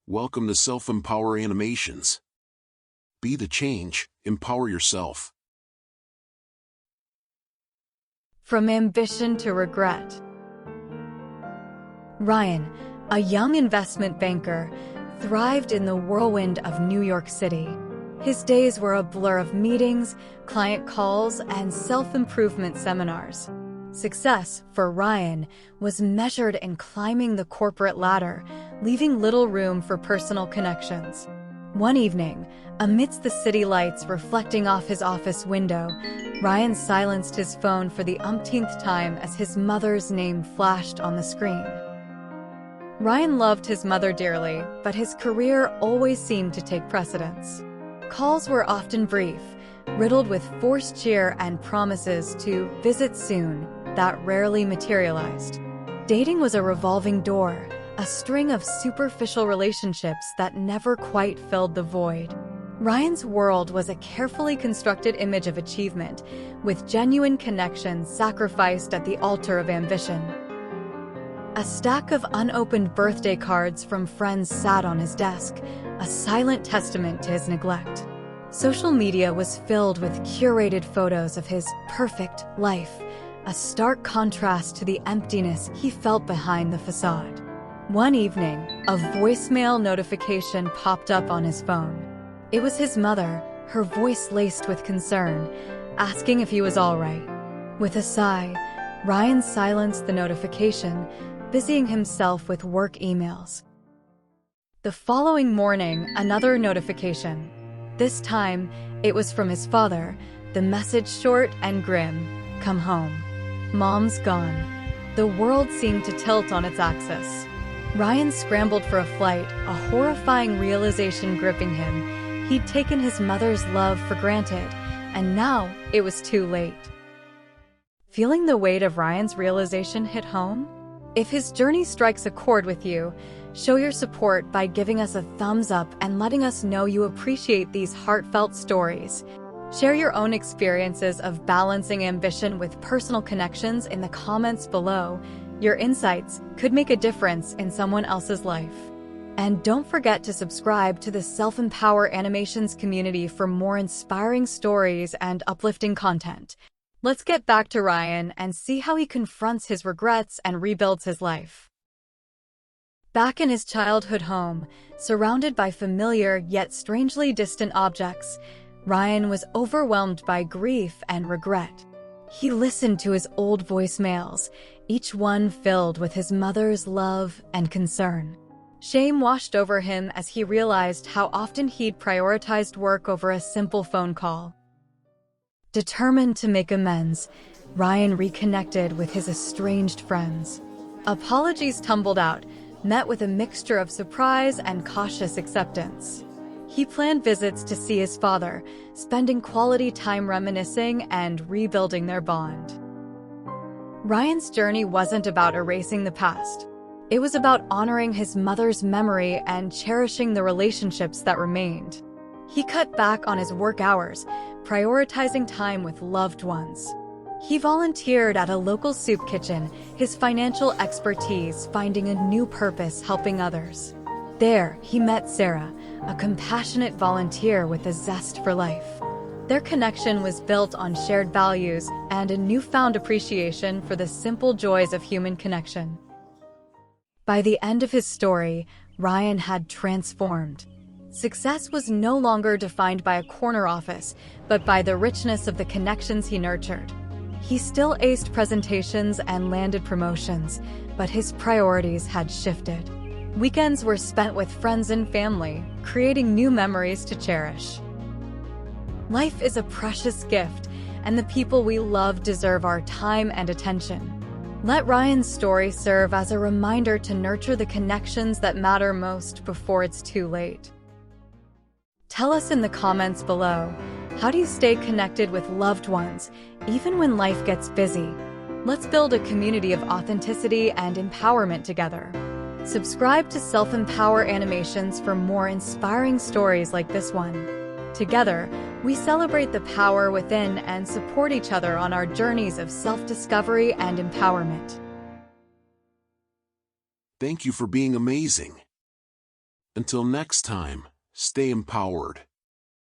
Welcome to Self-Empower Animations. Be the change, empower yourself. From ambition to regret. Ryan, a young investment banker, thrived in the whirlwind of New York City. His days were a blur of meetings, client calls, and self-improvement seminars. Success, for Ryan, was measured in climbing the corporate ladder, leaving little room for personal connections. One evening, amidst the city lights reflecting off his office window, Ryan silenced his phone for the umpteenth time as his mother's name flashed on the screen. Ryan loved his mother dearly, but his career always seemed to take precedence. Calls were often brief, riddled with forced cheer and promises to visit soon that rarely materialized. Dating was a revolving door, a string of superficial relationships that never quite filled the void. Ryan's world was a carefully constructed image of achievement, with genuine connections sacrificed at the altar of ambition. A stack of unopened birthday cards from friends sat on his desk, a silent testament to his neglect. Social media was filled with curated photos of his perfect life, a stark contrast to the emptiness he felt behind the facade. One evening, a voicemail notification popped up on his phone. It was his mother, her voice laced with concern, asking if he was all right. With a sigh, Ryan silenced the notification, busying himself with work emails. The following morning, another notification. This time, it was from his father, the message short and grim: "Come home. Mom's gone." The world seemed to tilt on its axis. Ryan scrambled for a flight, a horrifying realization gripping him. He'd taken his mother's love for granted, and now it was too late. Feeling the weight of Ryan's realization hit home? If his journey strikes a chord with you, show your support by giving us a thumbs up and letting us know you appreciate these heartfelt stories. Share your own experiences of balancing ambition with personal connections in the comments below. Your insights could make a difference in someone else's life. And don't forget to subscribe to the Self-Empower Animations community for more inspiring stories and uplifting content. Let's get back to Ryan and see how he confronts his regrets and rebuilds his life. Back in his childhood home, surrounded by familiar yet strangely distant objects, Ryan was overwhelmed by grief and regret. He listened to his old voicemails, each one filled with his mother's love and concern. Shame washed over him as he realized how often he'd prioritized work over a simple phone call. Determined to make amends, Ryan reconnected with his estranged friends. Apologies tumbled out, met with a mixture of surprise and cautious acceptance. He planned visits to see his father, spending quality time reminiscing and rebuilding their bond. Ryan's journey wasn't about erasing the past. It was about honoring his mother's memory and cherishing the relationships that remained. He cut back on his work hours, prioritizing time with loved ones. He volunteered at a local soup kitchen, his financial expertise finding a new purpose helping others. There, he met Sarah, a compassionate volunteer with a zest for life. Their connection was built on shared values and a newfound appreciation for the simple joys of human connection. By the end of his story, Ryan had transformed. Success was no longer defined by a corner office, but by the richness of the connections he nurtured. He still aced presentations and landed promotions, but his priorities had shifted. Weekends were spent with friends and family, creating new memories to cherish. Life is a precious gift, and the people we love deserve our time and attention. Let Ryan's story serve as a reminder to nurture the connections that matter most before it's too late. Tell us in the comments below, how do you stay connected with loved ones, even when life gets busy? Let's build a community of authenticity and empowerment together. Subscribe to Self-Empower Animations for more inspiring stories like this one. Together, we celebrate the power within and support each other on our journeys of self-discovery and empowerment. Thank you for being amazing. Until next time, stay empowered.